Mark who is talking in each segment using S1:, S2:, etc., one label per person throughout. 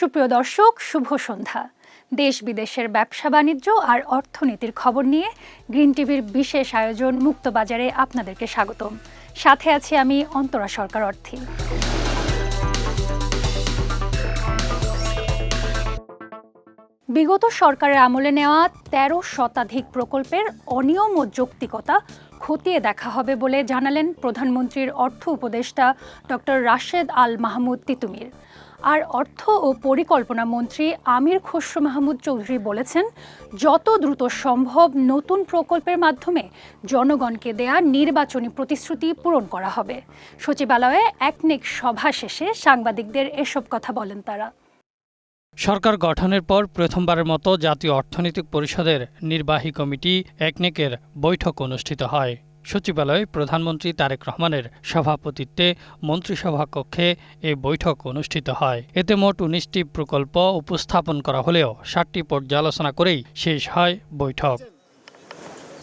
S1: সুপ্রিয় দর্শক, শুভ সন্ধ্যা। দেশ বিদেশের ব্যবসা বাণিজ্য আর অর্থনীতির খবর নিয়ে গ্রিন টিভির বিশেষ আয়োজন মুক্তবাজারে আপনাদেরকে স্বাগতম। সাথে আছি আমি অন্তরা সরকার অর্থী। বিগত সরকারের আমলে নেওয়া ১৩ শতাধিক প্রকল্পের অনিয়ম ও যৌক্তিকতা খতিয়ে দেখা হবে বলে জানালেন প্রধানমন্ত্রীর অর্থ উপদেষ্টা ডক্টর রাশেদ আল মাহমুদ তিতুমির। আর অর্থ ও পরিকল্পনা মন্ত্রী আমির খসরু মাহমুদ চৌধুরী বলেছেন, যত দ্রুত সম্ভব নতুন প্রকল্পের মাধ্যমে জনগণকে দেয়া নির্বাচনী প্রতিশ্রুতি পূরণ করা হবে। সচিবালয়ে একনেক সভা শেষে সাংবাদিকদের এসব কথা বলেন তারা।
S2: সরকার গঠনের পর প্রথমবারের মতো জাতীয় অর্থনৈতিক পরিষদের নির্বাহী কমিটি একনেকের বৈঠক অনুষ্ঠিত হয়। সচিবালয়ে প্রধানমন্ত্রী তারেক রহমানের সভাপতিত্বে মন্ত্রিসভা কক্ষে এই বৈঠক অনুষ্ঠিত হয়। এতে মোট ১৯টি প্রকল্প উপস্থাপন করা হলেও ৭টি পর্যালোচনা করেই শেষ হয় বৈঠক।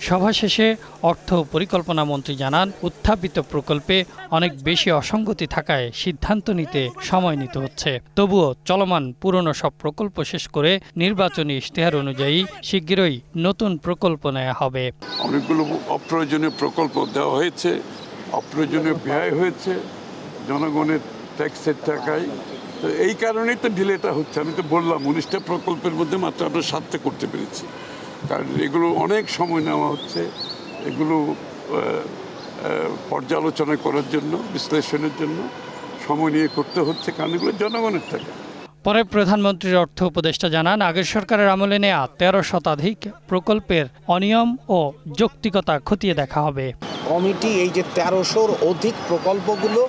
S2: সভা শেষে অর্থ পরিকল্পনা মন্ত্রী জানান, উত্থাপিত প্রকল্পে অনেক বেশি অসঙ্গতি থাকায় সিদ্ধান্ত নিতে সময় নিতে হচ্ছে। তবুও চলমান পুরনো সব প্রকল্প শেষ করে নির্বাচনী ইশতেহার অনুযায়ী শিগগিরই নতুন প্রকল্প নেওয়া হবে।
S3: অনেকগুলো অপ্রয়োজনীয় প্রকল্প দেওয়া হয়েছে, অপ্রয়োজনীয় ব্যয় হয়েছে জনগণের ট্যাক্সের টাকায়। তো এই কারণেই তো ডিলেটা হচ্ছে। আমি তো বললাম ১৯টা প্রকল্পের মধ্যে মাত্র আমরা ৭টা করতে পেরেছি, কারণ এগুলো অনেক সময় নেওয়া হচ্ছে। এগুলো পর্যালোচনা করার জন্য, বিশ্লেষণের জন্য সময় নিয়ে করতে হচ্ছে, কারণ এগুলো জনগণের টাকা।
S2: পরে প্রধানমন্ত্রীর অর্থ উপদেষ্টা জানান, আগের সরকারের আমলে নেওয়া ১৩ শতাধিক প্রকল্পের অনিয়ম ও যৌক্তিকতা খতিয়ে দেখা হবে।
S4: কমিটি এই যে ১৩০০র অধিক প্রকল্পগুলো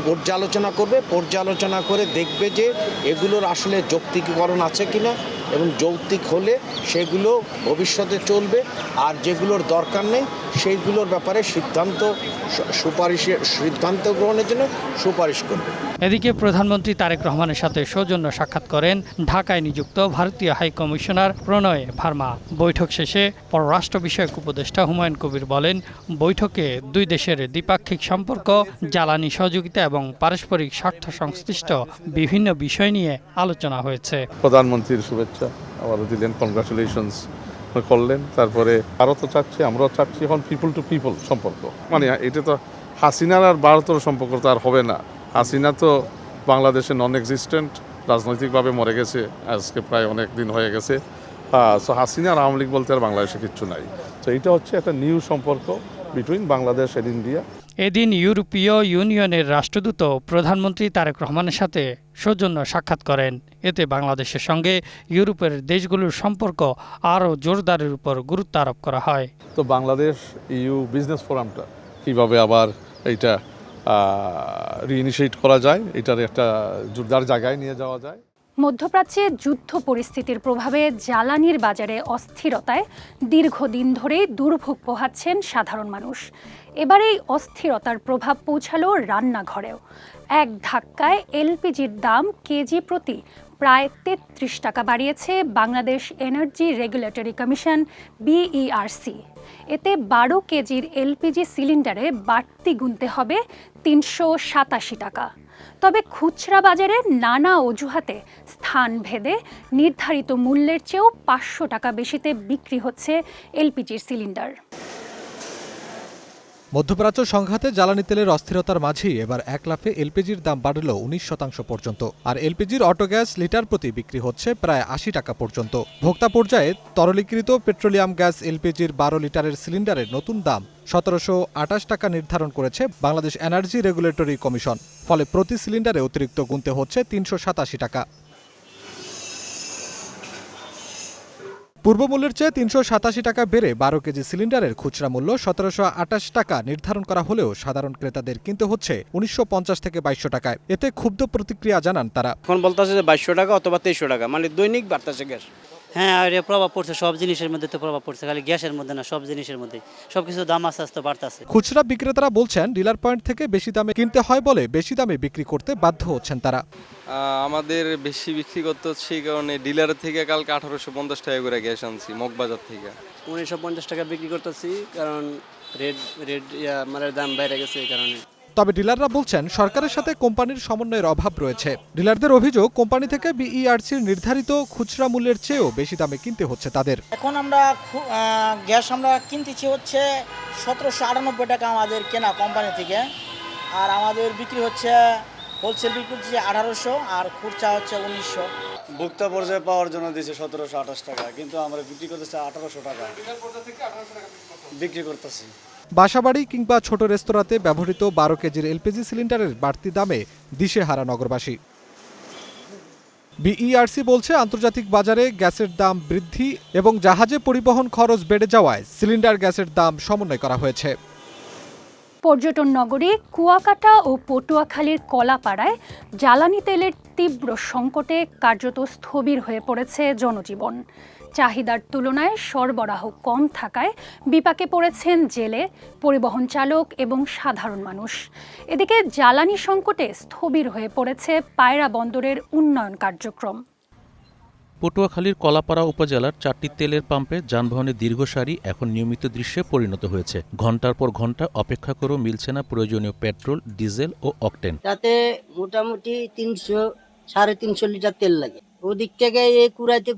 S4: পর্যালোচনা করবে, পর্যালোচনা করে দেখবে যে এগুলোর আসলে যৌক্তিকীকরণ আছে কিনা, এবং যৌক্তিক হলে সেগুলো ভবিষ্যতে চলবে, আর যেগুলোর দরকার নেই সেইগুলোর ব্যাপারে সিদ্ধান্ত গ্রহণের জন্য সুপারিশ করবে।
S2: এদিকে প্রধানমন্ত্রী তারেক রহমানের সাথে সৌজন্য সাক্ষাৎ করেন ঢাকায় নিযুক্ত ভারতীয় হাই কমিশনার প্রণয় ভার্মা। বৈঠক শেষে পররাষ্ট্র বিষয়ক উপদেষ্টা হুমায়ুন কবির বলেন, বৈঠকে দুই দেশের দ্বিপাক্ষিক সম্পর্ক, জ্বালানি সহযোগিতা এবং পারস্পরিক স্বার্থ সংশ্লিষ্ট বিভিন্ন বিষয় নিয়ে আলোচনা হয়েছে।
S5: প্রধানমন্ত্রীর শুভেচ্ছা আবারও দিলেন, কনগ্রাচুলেশনস করলেন। তারপরে ভারতও চাচ্ছি, আমরাও চাচ্ছি এখন পিপল টু পিপল সম্পর্ক। মানে এটা তো হাসিনার আর ভারতের সম্পর্ক তো আর হবে না। হাসিনা তো বাংলাদেশে নন এক্সিস্টেন্ট, রাজনৈতিকভাবে মরে গেছে, আজকে প্রায় অনেক দিন হয়ে গেছে। সো হাসিনা আর আওয়ামী লীগ বলতে আর বাংলাদেশে কিচ্ছু নাই। তো এটা হচ্ছে একটা নিউ সম্পর্ক বিটুইন বাংলাদেশ এন্ড ইন্ডিয়া।
S2: এদিন ইউরোপীয় ইউনিয়নের রাষ্ট্রদূত প্রধানমন্ত্রী তারেক রহমানের সাথে সৌজন্য সাক্ষাৎ করেন। এতে বাংলাদেশের সঙ্গে ইউরোপের দেশগুলোর সম্পর্ক আরও জোরদারের উপর গুরুত্ব আরোপ করা হয়।
S5: তো বাংলাদেশ ইউ বিজনেস ফোরামটা কীভাবে আবার এইটা রিইনিশিয়েট করা যায়, এটার একটা জোরদার জায়গায় নিয়ে যাওয়া যায়।
S1: মধ্যপ্রাচ্যে যুদ্ধ পরিস্থিতির প্রভাবে জ্বালানির বাজারে অস্থিরতায় দীর্ঘদিন ধরে দুর্ভোগ পোহাচ্ছেন সাধারণ মানুষ। এবার এই অস্থিরতার প্রভাব পৌঁছালো রান্নাঘরেও। এক ধাক্কায় এলপিজির দাম কেজি প্রতি প্রায় ৩৩ টাকা বাড়িয়েছে Bangladesh energy regulatory commission BERC। এতে ১২ কেজির এলপিজি সিলিন্ডারে বাড়তি গুনতে হবে ৩৮৭ টাকা। তবে খুচরা বাজারে নানা অজুহাতে স্থান ভেদে নির্ধারিত মূল্যের চেয়েও ৫০০ টাকা বেশিতে বিক্রি হচ্ছে এলপিজির সিলিন্ডার।
S6: মধ্যপ্রাচ্য সংঘাতে জ্বালানি তেলের অস্থিরতার মাঝেই এবার এক লাফে এলপিজির দাম বাড়ল ১৯% পর্যন্ত। আর এলপিজির অটোগ্যাস লিটার প্রতি বিক্রি হচ্ছে প্রায় ৮০ টাকা পর্যন্ত। ভোক্তা পর্যায়ে তরলীকৃত পেট্রোলিয়াম গ্যাস এলপিজির ১২ লিটারের সিলিন্ডারের নতুন দাম ১৭২৮ টাকা নির্ধারণ করেছে বাংলাদেশ এনার্জি রেগুলেটরি কমিশন। ফলে প্রতি সিলিন্ডারে অতিরিক্ত গুনতে হচ্ছে ৩৮৭ টাকা। পূর্বমূল্যের চেয়ে ৩৮৭ টাকা বেড়ে ১২ কেজি সিলিন্ডারের খুচরা মূল্য ১৭২৮ টাকা নির্ধারণ করা হলেও সাধারণ ক্রেতাদের কিনতে হচ্ছে ১৯৫০ থেকে ২২০০ টাকায়। এতে ক্ষুব্ধ প্রতিক্রিয়া জানান তারা।
S7: এখন বলতেছে যে ২২০০ টাকা অথবা ২৩০০ টাকা, মানে দৈনিক বাড়তেছে গ্যাস।
S8: হ্যাঁ, আর প্রভাব পড়ছে, সব জিনিসের মধ্যে তো প্রভাব পড়ছে, খালি গ্যাসের মধ্যে না, সব জিনিসের মধ্যে সবকিছু দাম আস্তে আস্তে বাড়তেছে।
S6: খুচরা বিক্রেতারা বলছেন, ডিলার পয়েন্ট থেকে বেশি দামে কিনতে হয় বলে বেশি দামে বিক্রি করতে বাধ্য হচ্ছেন তারা।
S9: আমাদের বেশি বিক্রি করতে হচ্ছে এই কারণে ডিলারের থেকে কালকে ১৮৫০ টাকা করে গ্যাস আনছি মগবাজার থেকে।
S7: ১৯৫০ টাকা বিক্রি করতেছি, কারণ রেড মানে দাম বেড়ে গেছে এই কারণে।
S6: তবে ডিলাররা বলছেন সরকারের সাথে কোম্পানির সমন্বয়ের অভাব রয়েছে। ডিলারদের অভিযোগ, কোম্পানি থেকে বিইআরসির নির্ধারিত খুচরা মূল্যের চেয়েও বেশি দামে কিনতে হচ্ছে তাদের।
S10: এখন আমরা গ্যাস আমরা কিনতেছি হচ্ছে 1798 টাকা আমাদের কেনা কোম্পানি থেকে, আর আমাদের বিক্রি হচ্ছে হোলসেল বিক্রি হচ্ছে 1800 আর খুচরা হচ্ছে 1900।
S11: ভোক্তা পর্যায়ে পাওয়ার জন্য দিয়েছে 1728 টাকা, কিন্তু আমরা বিক্রি করতেছি 1800 টাকা বিক্রি করতেছি।
S6: বাসাবাড়ি কিংবা ছোট রেস্তোরাঁতে ব্যবহৃত 12 কেজির এলপিজি সিলিন্ডারের বাড়তি দামে দিশেহারা নগরবাসী। বিইআরসি বলছে আন্তর্জাতিক বাজারে গ্যাসের দাম বৃদ্ধি এবং জাহাজে পরিবহন খরচ বেড়ে যাওয়ায় সিলিন্ডার গ্যাসের দাম সমন্বয় করা হয়েছে।
S1: পর্যটন নগরী কুয়াকাটা ও পটুয়াখালীর কলাপাড়ায় জ্বালানি তেলের তীব্র সংকটে কার্যত স্থবির হয়ে পড়েছে জনজীবন। চাহিদার তুলনায় সরবরাহ কম থাকায় বিপাকে পড়েছেন জেলে, পরিবহন চালক এবং সাধারণ মানুষ। এদিকে জ্বালানি সংকটে স্থবির হয়ে পড়েছে পায়রা বন্দরের উন্নয়ন কার্যক্রম।
S12: পটুয়াখালীর কলাপাড়া উপজেলার 4টি তেলের পাম্পে যানবাহনের দীর্ঘ সারি এখন নিয়মিত দৃশ্যে পরিণত হয়েছে। ঘন্টার পর ঘন্টা অপেক্ষা করেও মিলছে না প্রয়োজনীয় পেট্রোল, ডিজেল ও অকটেন।
S10: তাতে মোটামুটি 300-350 লিটার তেল লাগে। ওদিক থেকে এই কুড়াইতে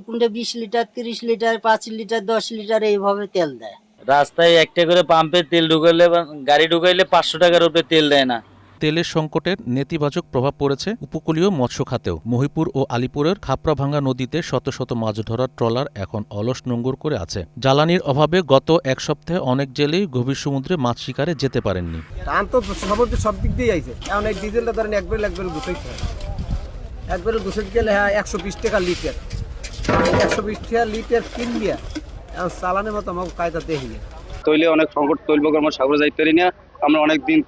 S10: কোনটা 20 লিটার, 30 লিটার, 5 লিটার, 10 লিটার এইভাবে তেল দেয়।
S8: রাস্তায় একটা করে পাম্পে তেল ঢুকাইলে, গাড়ি ঢুকাইলে 500 টাকার উপরে তেল দেয় না।
S12: তেলের সংকটের নেতিবাচক প্রভাব পড়েছে উপকূলীয় মৎস্য খাতেও। মহিপুর ও আলিপুরের খাপড়াভাঙ্গা নদীতে শত শত মাছ ধরার ট্রলার এখন অলস নোঙ্গর করে আছে। জ্বালানির অভাবে গত এক সপ্তাহে অনেক জেলেই গভীর সমুদ্রে মাছ শিকারে যেতে পারেননি।
S11: সব দিক দিয়ে আইছে। এখন এই ডিজেলটা ধরেন একবার গুছাইতে হয়, একবার গুছাইতে গেলে 120 টাকা লিটার, 120 টাকা লিটার কিনলিয়া এখন চালানের মতো আমার কায়দা দেখি।
S7: তৈলে অনেক সংকট, তৈল কর্ম সাগরে যাইতে পারি না। আমরা অনেক দিন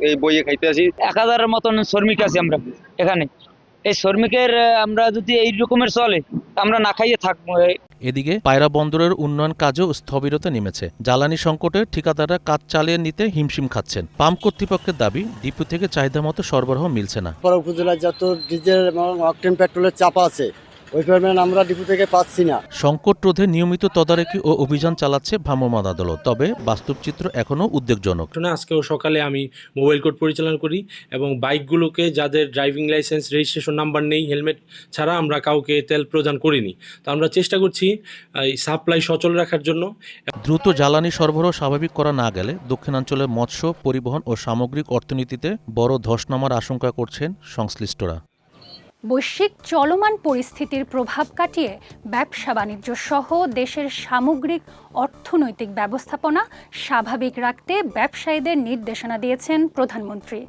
S7: এই বইয়ে খাইতে আসি।
S8: 1000-এর মতন শ্রমিক আছি আমরা এখানে। এই শ্রমিকের আমরা যদি এই রকমের চলে আমরা না খাইয়ে থাকবো।
S12: এদিকে পায়রা বন্দরের উন্নয়ন কাজও স্থবিরতা নেমেছে। জ্বালানি সংকটে ঠিকাদাররা কাজ চালিয়ে নিতে হিমশিম খাচ্ছেন। পাম্প কর্তৃপক্ষের দাবি, ডিপো থেকে চাহিদা মতো সরবরাহ মিলছে না।
S11: উপজেলায় যত ডিজেল এবং অকটেন পেট্রোলের চাপ আছে ওই পরিমাণ আমরা ডিপো থেকে পাচ্ছি না।
S12: সংকট রোধে নিয়মিত তদারকি ও অভিযান চালাচ্ছে ভ্রাম্যমাণ আদালত, তবে বাস্তব চিত্র এখনও উদ্বেগজনক।
S13: আজকেও সকালে আমি মোবাইল কোর্ট পরিচালনা করি এবং বাইকগুলোকে যাদের ড্রাইভিং লাইসেন্স, রেজিস্ট্রেশন নাম্বার নেই, হেলমেট ছাড়া আমরা কাউকে তেল প্রদান করিনি। তো আমরা চেষ্টা করছি এই সাপ্লাই সচল রাখার জন্য।
S12: দ্রুত জ্বালানি সরবরাহ স্বাভাবিক করা না গেলে দক্ষিণাঞ্চলের মৎস্য, পরিবহন ও সামগ্রিক অর্থনীতিতে বড় ধস নামার আশঙ্কা করছেন সংশ্লিষ্টরা।
S1: বৈশ্বিক চলমান পরিস্থিতির প্রভাব কাটিয়ে ব্যবসা বাণিজ্য সহ দেশের সামগ্রিক অর্থনৈতিক ব্যবস্থাপনা স্বাভাবিক রাখতে ব্যবসায়ীদের নির্দেশনা দিয়েছেন প্রধানমন্ত্রী।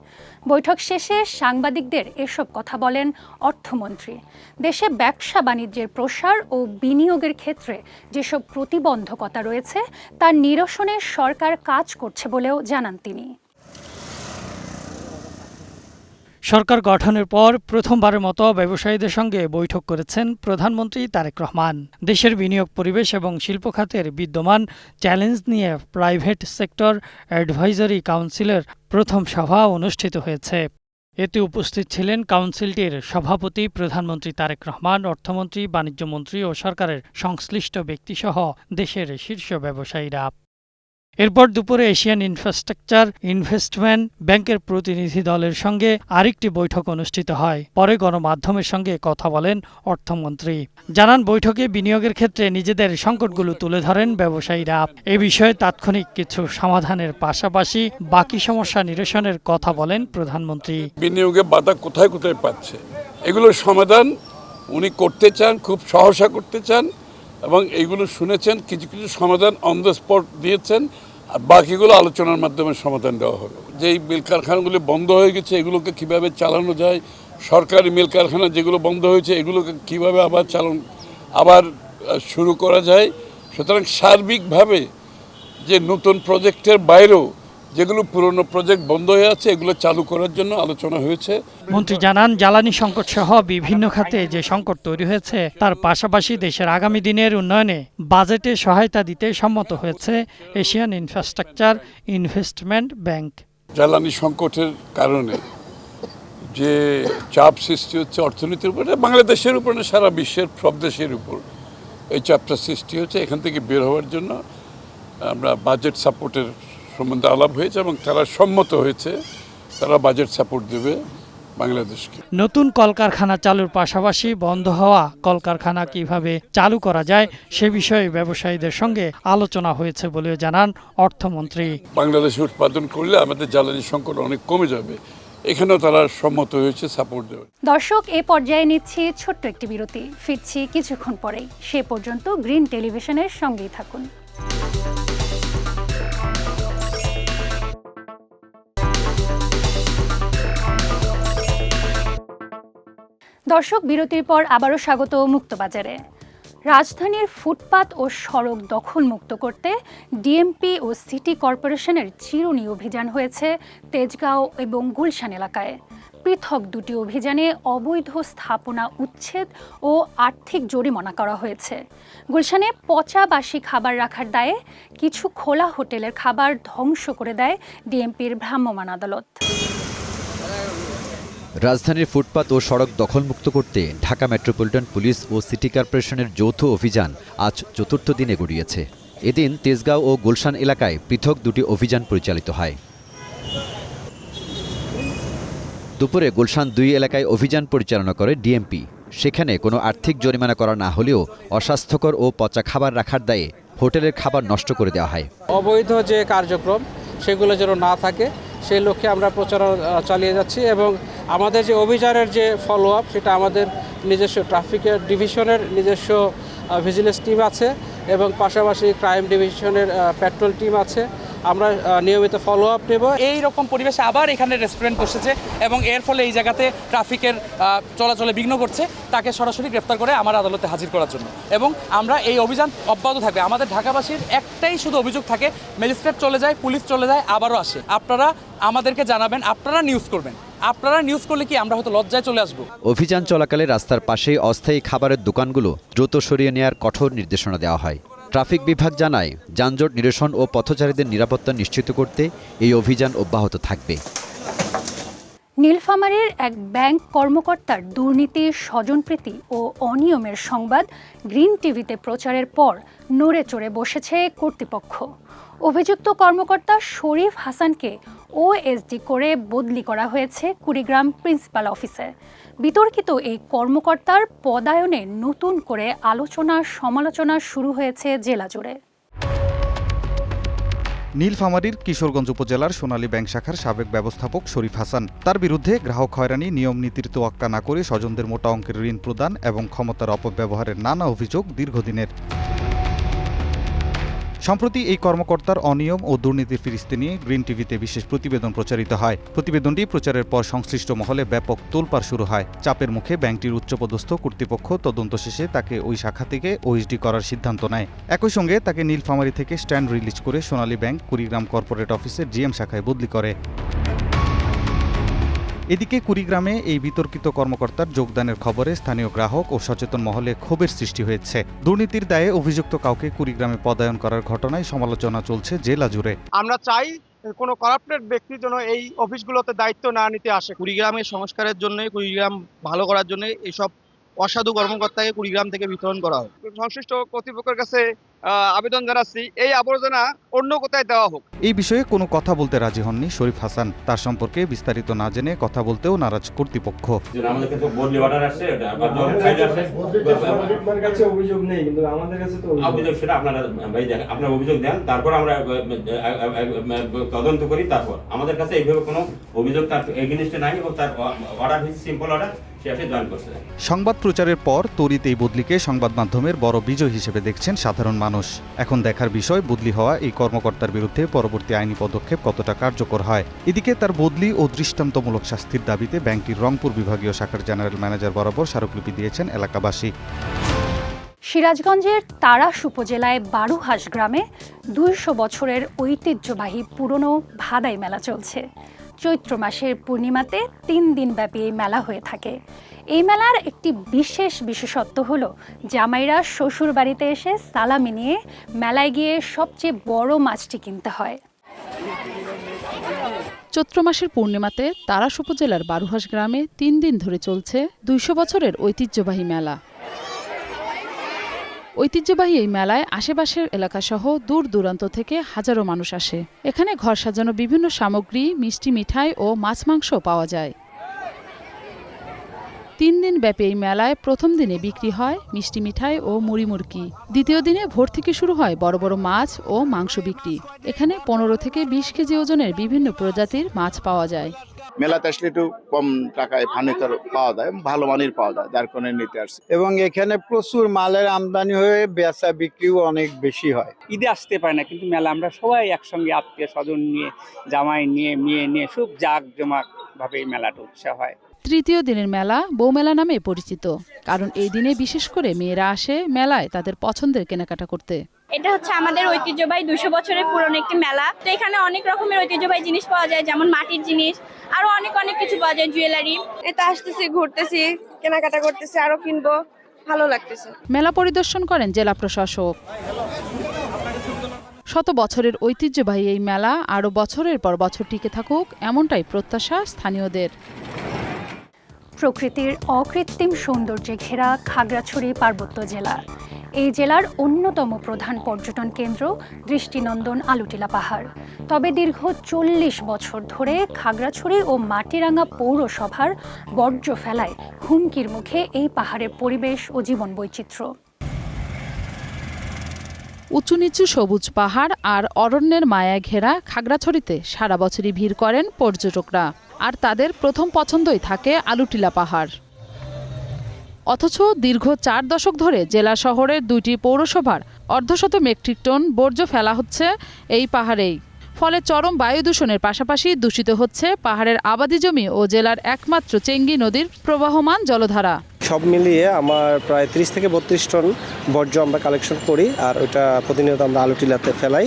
S1: বৈঠক শেষে সাংবাদিকদের এসব কথা বলেন অর্থমন্ত্রী। দেশে ব্যবসা বাণিজ্যের প্রসার ও বিনিয়োগের ক্ষেত্রে যেসব প্রতিবন্ধকতা রয়েছে তা নিরসনে সরকার কাজ করছে বলেও জানান তিনি।
S2: সরকার গঠনের পর প্রথমবারের মতো ব্যবসায়ীদের সঙ্গে বৈঠক করেছেন প্রধানমন্ত্রী তারেক রহমান। দেশের বিনিয়োগ পরিবেশ এবং শিল্প খাতের বিদ্যমান চ্যালেঞ্জ নিয়ে প্রাইভেট সেক্টর অ্যাডভাইজারি কাউন্সিলের প্রথম সভা অনুষ্ঠিত হয়েছে। এতে উপস্থিত ছিলেন কাউন্সিলটির সভাপতি প্রধানমন্ত্রী তারেক রহমান, অর্থমন্ত্রী, বাণিজ্যমন্ত্রী ও সরকারের সংশ্লিষ্ট ব্যক্তিসহ দেশের শীর্ষ ব্যবসায়ীরা। এরপর দুপুরে এশিয়ান ইনফ্রাস্ট্রাকচার ইনভেস্টমেন্ট ব্যাংকের প্রতিনিধি দলের সঙ্গে আরেকটি বৈঠক অনুষ্ঠিত হয়। পরে গণমাধ্যমের সঙ্গে কথা বলেন অর্থমন্ত্রী। জানান, বৈঠকে বিনিয়োগের ক্ষেত্রে নিজেদের সংকটগুলো তুলে ধরেন ব্যবসায়ীরা। এ বিষয়ে তাৎক্ষণিক কিছু সমাধানের পাশাপাশি বাকি সমস্যা নিরসনের কথা বলেন প্রধানমন্ত্রী।
S3: বিনিয়োগে বাধা কোথায় কোথায় পাচ্ছে, এগুলোর সমাধান উনি করতে চান, খুব সহসা করতে চান এবং এইগুলো শুনেছেন। কিছু কিছু সমাধান অন দ্য স্পট দিয়েছেন, আর বাকিগুলো আলোচনার মাধ্যমে সমাধান দেওয়া হবে। যেই মিল কারখানাগুলি বন্ধ হয়ে গেছে এগুলোকে কিভাবে চালানো যায়, সরকারি মিল কারখানা যেগুলো বন্ধ হয়েছে এগুলোকে কিভাবে আবার শুরু করা যায়। সুতরাং সার্বিকভাবে যে নতুন প্রজেক্টের বাইরেও যেগুলো পুরনো প্রজেক্ট বন্ধ হয়ে আছে এগুলো চালু করার জন্য আলোচনা হয়েছে।
S2: মন্ত্রী জানান, জ্বালানি সংকট সহ বিভিন্ন খাতে যে সংকট তৈরি হয়েছে তার পাশাপাশি দেশের আগামী দিনের উন্নয়নে বাজেটে সহায়তা দিতে সম্মত হয়েছে এশিয়ান ইনফ্রাস্ট্রাকচার ইনভেস্টমেন্ট ব্যাংক।
S3: জ্বালানি সংকটের কারণে যে চাপ সৃষ্টি হচ্ছে অর্থনীতির উপরে, বাংলাদেশের উপর না সারা বিশ্বের সব দেশের উপর এই চাপটা সৃষ্টি হচ্ছে। এখান থেকে বের হওয়ার জন্য আমরা বাজেট সাপোর্টের সম্বন্ধে আলাপ হয়েছে এবং তারা সম্মত হয়েছে, তারা বাজেট সাপোর্ট দেবে বাংলাদেশকে।
S2: নতুন কলকারখানা চালুর পাশাপাশি বন্ধ হওয়া কলকারখানা কিভাবে চালু করা যায় সে বিষয়ে ব্যবসায়ীদের সঙ্গে আলোচনা হয়েছে বলেও জানান অর্থমন্ত্রী।
S3: বাংলাদেশে উৎপাদন করলে আমাদের জ্বালানি সংকট অনেক কমে যাবে, এখানেও তারা সম্মত হয়েছে সাপোর্ট দেবে।
S1: দর্শক, এ পর্যায়ে নিচ্ছি ছোট্ট একটি বিরতি, ফিরছি কিছুক্ষণ পরেই। সে পর্যন্ত গ্রিন টেলিভিশনের সঙ্গেই থাকুন। দর্শক, বিরতির পর আবারও স্বাগত মুক্তবাজারে। রাজধানীর ফুটপাত ও সড়ক দখলমুক্ত করতে ডিএমপি ও সিটি কর্পোরেশনের চিরুনি অভিযান হয়েছে তেজগাঁও এবং গুলশান এলাকায়। পৃথক দুটি অভিযানে অবৈধ স্থাপনা উচ্ছেদ ও আর্থিক জরিমানা করা হয়েছে। গুলশানে পচা বাসি খাবার রাখার দায়ে কিছু খোলা হোটেলের খাবার ধ্বংস করে দেয় ডিএমপির ভ্রাম্যমাণ আদালত।
S14: রাজধানীর ফুটপাত ও সড়ক দখলমুক্ত করতে ঢাকা মেট্রোপলিটন পুলিশ ও সিটি কর্পোরেশনের যৌথ অভিযান আজ চতুর্থ দিনে গড়িয়েছে। এদিন তেজগাঁও ও গুলশান এলাকায় পৃথক দুটি অভিযান পরিচালিত হয়। দুপুরে গুলশান 2 এলাকায় অভিযান পরিচালনা করে ডিএমপি। সেখানে কোনো আর্থিক জরিমানা করা না হলেও অস্বাস্থ্যকর ও পচা খাবার রাখার দায়ে হোটেলের খাবার নষ্ট করে দেওয়া হয়।
S11: অবৈধ যে কার্যক্রম সেগুলো যেন না থাকে সেই লক্ষ্যে আমরা প্রচারণা চালিয়ে যাচ্ছি এবং আমাদের যে অভিযানের যে ফলো আপ সেটা আমাদের নিজস্ব ট্রাফিকের ডিভিশনের নিজস্ব ভিজিলেন্স টিম আছে এবং পাশাপাশি ক্রাইম ডিভিশনের পেট্রোল টিম আছে। আমরা নিয়মিত ফলো আপ নেব।
S10: এই রকম পরিবেশে আবার এখানে রেস্টুরেন্ট বসেছে এবং এর ফলে এই জায়গাতে ট্রাফিকের চলাচলে বিঘ্ন করছে, তাকে সরাসরি গ্রেফতার করে আমার আদালতে হাজির করার জন্য। এবং আমরা এই অভিযান অব্যাহত থাকবে। আমাদের ঢাকাবাসীর একটাই শুধু অভিযোগ থাকে, ম্যাজিস্ট্রেট চলে যায়, পুলিশ চলে যায়, আবারও আসে। আপনারা আমাদেরকে জানাবেন, আপনারা নিউজ করবেন। আপনারা নিউজ করলে কি আমরা হয়তো লজ্জায় চলে আসবো।
S14: অভিযান চলাকালে রাস্তার পাশেই অস্থায়ী খাবারের দোকানগুলো দ্রুত সরিয়ে নেওয়ার কঠোর নির্দেশনা দেওয়া হয়। ট্রাফিক বিভাগ জানায়, যানজট নিরসন ও পথচারীদের নিরাপত্তা নিশ্চিত করতে এই অভিযান অব্যাহত থাকবে।
S1: নীলফামারীর এক ব্যাংক কর্মকর্তার দুর্নীতি, স্বজনপ্রীতি ও অনিয়মের সংবাদ গ্রিন টিভিতে প্রচারের পর নড়ে চড়ে বসেছে কর্তৃপক্ষ। অভিযুক্ত কর্মকর্তা শরীফ হাসানকে ওএসডি করে বদলি করা হয়েছে কুড়িগ্রাম প্রিন্সিপাল অফিসে। বিতর্কিত এই কর্মকর্তার পদায়নে নতুন করে আলোচনা সমালোচনা শুরু হয়েছে জেলা জুড়ে।
S15: নীলফামারীর কিশোরগঞ্জ উপজেলার সোনালী ব্যাংক শাখার সাবেক ব্যবস্থাপক শরীফ হাসান, তার বিরুদ্ধে গ্রাহক হয়রানি, নিয়ম নীতির তোয়াক্কা না করে স্বজনদের মোটা অঙ্কের ঋণ প্রদান এবং ক্ষমতার অপব্যবহারের নানা অভিযোগ দীর্ঘদিনের। সম্প্রতি এই কর্মকর্তার অনিয়ম ও দুর্নীতির ফিরিস্তি নিয়ে গ্রিন টিভিতে বিশেষ প্রতিবেদন প্রচারিত হয়। প্রতিবেদনটি প্রচারের পর সংশ্লিষ্ট মহলে ব্যাপক তোলপাড় শুরু হয়। চাপের মুখে ব্যাংকটির উচ্চপদস্থ কর্তৃপক্ষ তদন্ত শেষে তাকে ওই শাখা থেকে ওএসডি করার সিদ্ধান্ত নেয়। একই সঙ্গে তাকে নীলফামারী থেকে স্ট্যান্ড রিলিজ করে সোনালী ব্যাংক কুড়িগ্রাম কর্পোরেট অফিসের জিএম শাখায় বদলি করে। এদিকে কুড়িগ্রামে এই বিতর্কিত কর্মকর্তার যোগদানের খবরে স্থানীয় গ্রাহক ও সচেতন মহলে ক্ষোভের সৃষ্টি হয়েছে। দুর্নীতির দায়ে অভিযুক্ত কাউকে কুড়িগ্রামে পদায়ন করার ঘটনায় সমালোচনা চলছে জেলা জুড়ে।
S11: আমরা চাই কোনো করাপ্টেড ব্যক্তির জন্য এই অফিসগুলোতে দায়িত্ব না নিতে আসে।
S10: কুড়িগ্রামের সংস্কারের জন্য, কুড়িগ্রাম ভালো করার জন্য এইসব অসাধু কর্মকর্তাকে কুড়িগ্রাম থেকে বিতরণ করা হয়।
S11: সংশ্লিষ্ট কর্তৃপক্ষের কাছে আবেদন জানাচ্ছি, এই আবর্জনা অন্য কোথায় দেওয়া হোক।
S15: এই বিষয়ে কোনো কথা বলতে রাজি হননি শরীফ হাসান। তার সম্পর্কে বিস্তারিত না জেনে কথা বলতেও নারাজ কর্তৃপক্ষ।
S7: আপনার অভিযোগ দেন, তারপর আমরা তদন্ত করি। তারপর আমাদের কাছে এইভাবে কোনো অভিযোগ তার এগেইনস্টে নাই এবং তার অর্ডার হচ্ছে সিম্পল অর্ডার।
S15: সংবাদ প্রচারের পর তড়িৎ এই বদলিকে সংবাদ মাধ্যমের বড় বিজয় হিসেবে দেখছেন সাধারণ মানুষ। এখন দেখার বিষয় বদলি হওয়া এই কর্মকর্তার বিরুদ্ধে পরবর্তী আইনি পদক্ষেপ কতটা কার্যকর হয়। এদিকে তার বদলি ও দৃষ্টান্তমূলক শাস্তির দাবিতে ব্যাংকটির রংপুর বিভাগীয় শাখার জেনারেল ম্যানেজার বরাবর স্মারকলিপি দিয়েছেন এলাকাবাসী।
S1: সিরাজগঞ্জের তাড়াশ উপজেলায় বারুহাঁস গ্রামে 200 বছরের ঐতিহ্যবাহী পুরনো ভাদাই মেলা চলছে। চৈত্র মাসের পূর্ণিমাতে 3 দিনব্যাপী এই মেলা হয়ে থাকে। এই মেলার একটি বিশেষত্ব হলো জামাইরা শ্বশুর বাড়িতে এসে সালামি নিয়ে মেলায় গিয়ে সবচেয়ে বড় মাছটি কিনতে হয়।
S16: চৈত্র মাসের পূর্ণিমাতে তাড়াশ উপজেলার বারুহাঁস গ্রামে 3 দিন ধরে চলছে 200 বছরের ঐতিহ্যবাহী মেলা। ঐতিহ্যবাহী এই মেলায় আশেপাশের এলাকাসহ দূর দূরান্ত থেকে হাজারো মানুষ আসে। এখানে ঘর সাজানো বিভিন্ন সামগ্রী, মিষ্টি মিঠাই ও মাছ মাংস পাওয়া যায়। 3 দিন ব্যাপী এই মেলায় প্রথম দিনে বিক্রি হয় মিষ্টি মিঠাই ও মুড়ি মুড়কি। দ্বিতীয় দিনে ভোর থেকে শুরু হয় বড় বড় মাছ ও মাংস বিক্রি। এখানে 15 থেকে 20 কেজি ওজনের বিভিন্ন প্রজাতির মাছ পাওয়া যায়।
S17: মেলাতে আসলে একটু কম টাকায় ফার্নিচার পাওয়া যায়, ভালো মানের পাওয়া যায়, যার কারণে নিতে আসছে। এবং এখানে প্রচুর মালের আমদানি হয়ে বেচা বিক্রিও অনেক বেশি হয়।
S18: ঈদে আসতে পারে না, কিন্তু মেলা আমরা সবাই একসঙ্গে আত্মীয় স্বজন নিয়ে, জামাই নিয়ে, মেয়ে নিয়ে খুব জাঁকজমক ভাবে এই মেলাটা উৎসাহ হয়।
S16: তৃতীয় দিনের মেলা বউ মেলা নামে পরিচিত, কারণ এই দিনে বিশেষ করে মেয়েরা আসে মেলায় তাদের পছন্দের কেনাকাটা করতে।
S19: এটা হচ্ছে আমাদের ঐতিহ্যবাহী 200 বছরের পুরনো একটি মেলা। তো এখানে অনেক রকমের ঐতিহ্যবাহী জিনিস পাওয়া যায়, যেমন মাটির জিনিস, আরো অনেক কিছু পাওয়া যায়, জুয়েলারি।
S20: এটা আসতেছি, ঘুরতেছি, কেনাকাটা করতেছি, আরো কিনবো, ভালো লাগতেছে।
S16: মেলা পরিদর্শন করেন জেলা প্রশাসক। শত বছরের ঐতিহ্যবাহী এই মেলা আরো বছরের পর বছর টিকে থাকুক, এমনটাই প্রত্যাশা স্থানীয়দের।
S1: প্রকৃতির অকৃত্রিম সৌন্দর্যে ঘেরা খাগড়াছড়ি পার্বত্য জেলা। এই জেলার অন্যতম প্রধান পর্যটন কেন্দ্র দৃষ্টিনন্দন আলুটিলা পাহাড়। তবে দীর্ঘ 40 বছর ধরে খাগড়াছড়ি ও মাটিরাঙ্গা পৌরসভার বর্জ্য ফেলায় হুমকির মুখে এই পাহাড়ের পরিবেশ ও জীবন বৈচিত্র্য।
S16: উঁচু নিচু সবুজ পাহাড় আর অরণ্যের মায়ায় ঘেরা খাগড়াছড়িতে সারা বছরই ভিড় করেন পর্যটকরা, আর তাদের প্রথম পছন্দই থাকে আলুটিলা পাহাড়। অথচ দীর্ঘ 4 দশক ধরে জেলা শহরের 2টি পৌরসভার 1/2 মেট্রিক টন বর্জ্য ফেলা হচ্ছে এই পাহাড়েই। ফলে চরম বায়ু দূষণের পাশাপাশি দূষিত হচ্ছে পাহাড়ের আবাদি জমি ও জেলার একমাত্র চেঙ্গি নদীর প্রবাহমান জলধারা।
S11: সব মিলিয়ে আমার প্রায় 30 থেকে 32 টন বর্জ্য আমরা কালেকশন করি, আর ওইটা প্রতিনিয়ত আমরা আলুটিলাতে ফেলাই।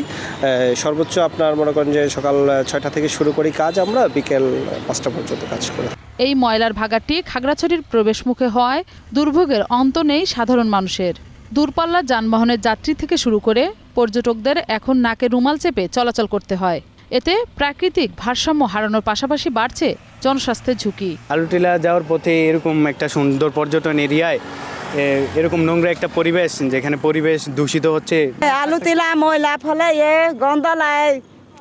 S11: সর্বোচ্চ আপনার মনে করেন যে সকাল 6টা থেকে শুরু করি কাজ, আমরা বিকেল 5টা পর্যন্ত কাজ করি।
S16: এই ময়লার ভাগাটি খাগড়াছড়ির প্রবেশ মুখে হয় দুর্ভোগের অন্ত নেই সাধারণ মানুষের। দূরপাল্লার যানবাহনের যাত্রী থেকে শুরু করে পর্যটকদের এখন নাকে রুমাল চেপে চলাচল করতে হয়। এতে প্রাকৃতিক ভারসাম্য হারানোর পাশাপাশি বাড়ছে জনস্বাস্থ্যের ঝুঁকি।
S18: আলুটিলা যাওয়ার পথে এরকম একটা সুন্দর পর্যটন এরিয়ায় এরকম নোংরা একটা পরিবেশ, যেখানে পরিবেশ দূষিত হচ্ছে।
S20: আলুটিলা ময়লা ফলে গন্ধলায়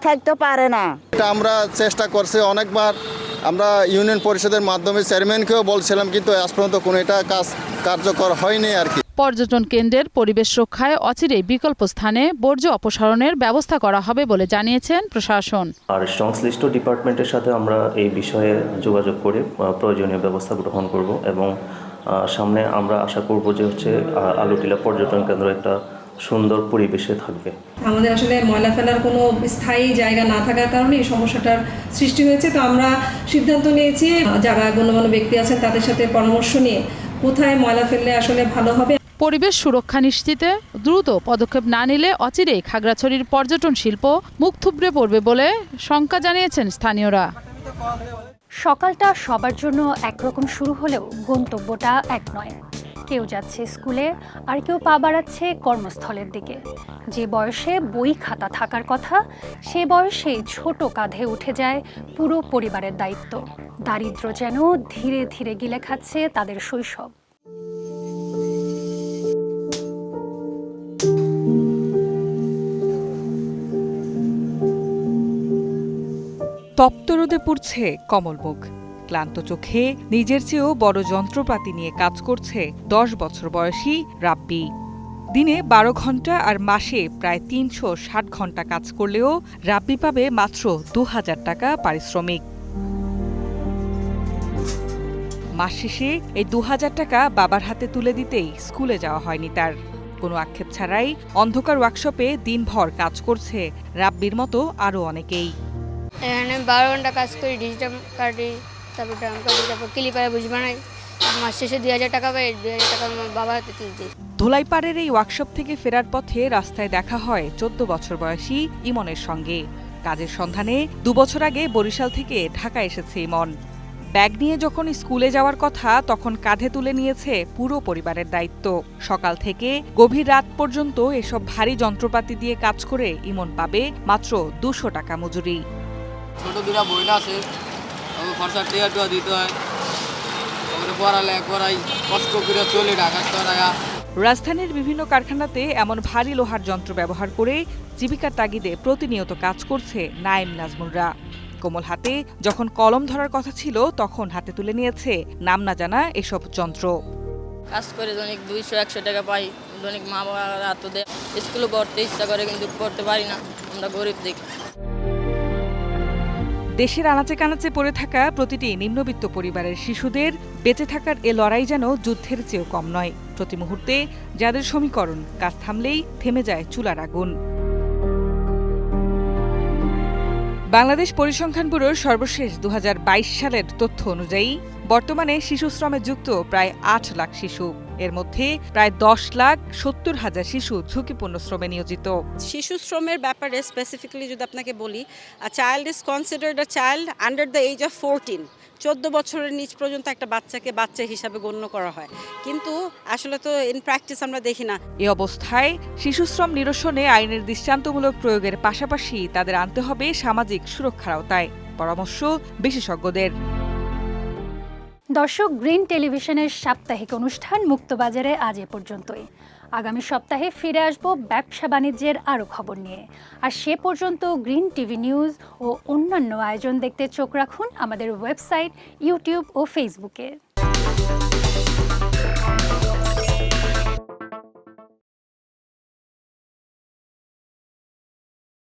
S20: থাকতে পারে না।
S17: এটা আমরা চেষ্টা করছি অনেকবার, আমরা ইউনিয়ন পরিষদের মাধ্যমে চেয়ারম্যানকেও বলছিলাম, কিন্তু আজ পর্যন্ত কোনো এটা কার্যকর হয়নি আর কি।
S16: পর্যটন কেন্দ্রের পরিবেশ রক্ষায় অচিরেই বিকল্প স্থানে বর্জ্য অপসারণের ব্যবস্থা করা হবে বলে জানিয়েছেন প্রশাসন।
S21: আর সংশ্লিষ্ট ডিপার্টমেন্টের সাথে আমরা এই বিষয়ে যোগাযোগ করে প্রয়োজনীয় ব্যবস্থা গ্রহণ করব এবং সামনে আমরা আশা করব যে আলুটিলা পর্যটন কেন্দ্র একটা সুন্দর পরিবেশে থাকবে।
S20: আমাদের আসলে ময়লা ফেলার কোনো স্থায়ী জায়গা না থাকার কারণে এই সমস্যাটার সৃষ্টি হয়েছে। তো আমরা সিদ্ধান্ত নিয়েছি যারা গণ্যমান্য ব্যক্তি আছেন তাদের সাথে পরামর্শ নিয়ে কোথায় ময়লা ফেললে আসলে ভালো হবে।
S16: পরিবেশ সুরক্ষা নিশ্চিতে দ্রুত পদক্ষেপ না নিলে অচিরেই খাগড়াছড়ির পর্যটন শিল্প মুখ থুবড়ে পড়বে বলে শঙ্কা জানিয়েছেন স্থানীয়রা।
S1: সকালটা সবার জন্য একরকম শুরু হলেও গন্তব্যটা এক নয়। কেউ যাচ্ছে স্কুলে, আর কেউ পা বাড়াচ্ছে কর্মস্থলের দিকে। যে বয়সে বই খাতা থাকার কথা, সে বয়সেই ছোট কাঁধে উঠে যায় পুরো পরিবারের দায়িত্ব। দারিদ্র্য যেন ধীরে ধীরে গিলে খাচ্ছে তাদের শৈশব।
S22: তপ্ত রোদে পুড়ছে কমলমুখ। ক্লান্ত চোখে নিজের চেয়েও বড় যন্ত্রপাতি নিয়ে কাজ করছে 10 বছর বয়সী রাব্বি। দিনে 12 ঘন্টা আর মাসে প্রায় 360 ঘন্টা কাজ করলেও রাব্বি পাবে মাত্র 2000 টাকা পারিশ্রমিক। মাস শেষে এই 2000 টাকা বাবার হাতে তুলে দিতেই স্কুলে যাওয়া হয়নি তার। কোনো আক্ষেপ ছাড়াই অন্ধকার ওয়ার্কশপে দিনভর কাজ করছে রাব্বির মতো আরও অনেকেই।
S23: এখানে 12 ঘন্টা কাজ করি, ডিজিটাল কাটি, তারপর ড্রাম কাটি, তারপর ক্লিপারে বুঝ বানাই। মাস শেষে 2000 টাকা পাই, 2000 টাকা আমার বাবার হাতে তুলে দিই।
S22: ধোলাইপাড়ের এই ওয়ার্কশপ থেকে ফেরার পথে রাস্তায় দেখা হয় 14 বছর বয়সী ইমনের সঙ্গে। কাজের সন্ধানে 2 বছর আগে বরিশাল থেকে ঢাকা এসেছে ইমন। ব্যাগ নিয়ে যখন স্কুলে যাওয়ার কথা তখন কাঁধে তুলে নিয়েছে পুরো পরিবারের দায়িত্ব। সকাল থেকে গভীর রাত পর্যন্ত এসব ভারী যন্ত্রপাতি দিয়ে কাজ করে ইমন পাবে মাত্র 200 টাকা মজুরি।
S24: ছোট দুটা বইটা আছে, খরচা টিয়া দিতে হয়, পড়ালে করাই কষ্ট করে চলে ঢাকা।
S22: রাজধানীর বিভিন্ন কারখানাতে এমন ভারী লোহার যন্ত্র ব্যবহার করে জীবিকার তাগিদে প্রতিনিয়ত কাজ করছে নাইম নাজমুলরা। কোমল হাতে যখন কলম ধরার কথা ছিল তখন হাতে তুলে নিয়েছে নাম না জানা এসব যন্ত্র।
S24: কাজ করে দৈনিক 200-100 টাকা পাই, দৈনিক মা বাবা রাত দেয়, স্কুলে পড়তে ইচ্ছা করে কিন্তু পড়তে পারি না, আমরা গরিব দেখি।
S22: দেশের আনাচে কানাচে পড়ে থাকা প্রতিটি নিম্নবিত্ত পরিবারের শিশুদের বেঁচে থাকার এ লড়াই যেন যুদ্ধের চেয়েও কম নয়। প্রতি মুহূর্তে যাদের সমীকরণ, কাজ থামলেই থেমে যায় চুলার আগুন। বাংলাদেশ পরিসংখ্যান ব্যুরোর সর্বশেষ 2022 সালের তথ্য অনুযায়ী বর্তমানে শিশু শ্রমে যুক্ত প্রায় 8 লাখ শিশু। এর মধ্যে প্রায় 10,70,000 শিশু ঝুঁকিপূর্ণ শ্রমে নিয়োজিত।
S4: শিশু শ্রমের ব্যাপারে স্পেসিফিক্যালি যদি আপনাকে বলি, child is considered a child under the age of 14। 14 বছরের নিচ পর্যন্ত একটা বাচ্চাকে বাচ্চা হিসাবে গণ্য করা হয়, কিন্তু আসলে তো ইন প্র্যাকটিস আমরা দেখি না।
S22: এ অবস্থায় শিশুশ্রম নিরসনে আইনের দৃষ্টান্তমূলক প্রয়োগের পাশাপাশি তাদের আনতে হবে সামাজিক সুরক্ষার আওতায়, পরামর্শ বিশেষজ্ঞদের।
S1: দর্শক, গ্রিন টেলিভিশনের সাপ্তাহিক অনুষ্ঠান মুক্তবাজারে আজ এ পর্যন্তই। আগামী সপ্তাহে ফিরে আসব ব্যবসা বাণিজ্যের আরও খবর নিয়ে। আর সে পর্যন্ত গ্রিন টিভি নিউজ ও অন্যান্য আয়োজন দেখতে চোখ রাখুন আমাদের ওয়েবসাইট, ইউটিউব ও ফেসবুকে।